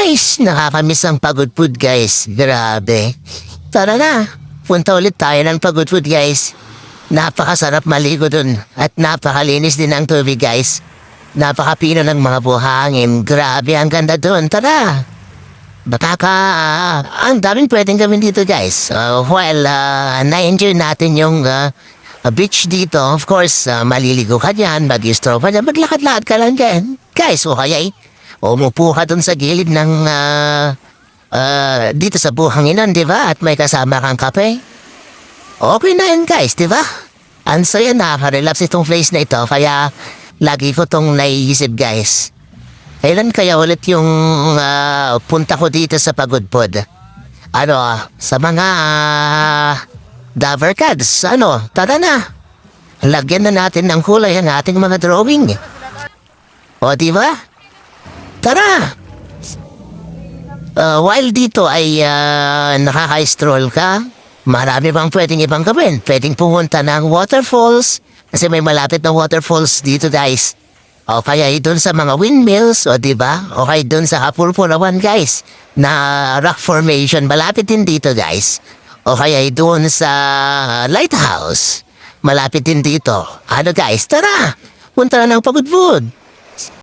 Guys, nakakamiss ang pagod food guys. Grabe. Tara na. Punta ulit tayo ng pagod food guys. Napakasarap maligo dun. At napakalinis din ang tubig guys. Napakapino ng mga buhangin. Grabe, ang ganda dun. Tara. Ang daming pwedeng gawin dito guys. Na-enjoy natin yung beach dito. Of course, maliligo ka dyan, mag-stroll ka dyan, maglakad-lakad ka lang dyan. Guys, o kaya umupo ka dun sa gilid ng dito sa buhanginan, di ba? At may kasama kang kape. Okay na yun guys, di ba? Ang saya, nakaka-relax itong place na ito. Kaya lagi ko tong naiisip guys. Kailan kaya ulit yung punta ko dito sa Pagudpod? Sa mga Daver Cats, tara na. Lagyan na natin ng kulay ang ating mga drawing. O, di ba? Tara! While dito ay nakaka-stroll ka, marami bang pwedeng ibang gawin. Pwedeng pumunta ng waterfalls, kasi may malapit na waterfalls dito guys. O kaya doon sa mga windmills, o diba? O kaya doon sa Kapurpurawan guys, na rock formation, malapit din dito guys. O kaya doon sa lighthouse, malapit din dito. Guys, tara! Punta na ng Pagudpod.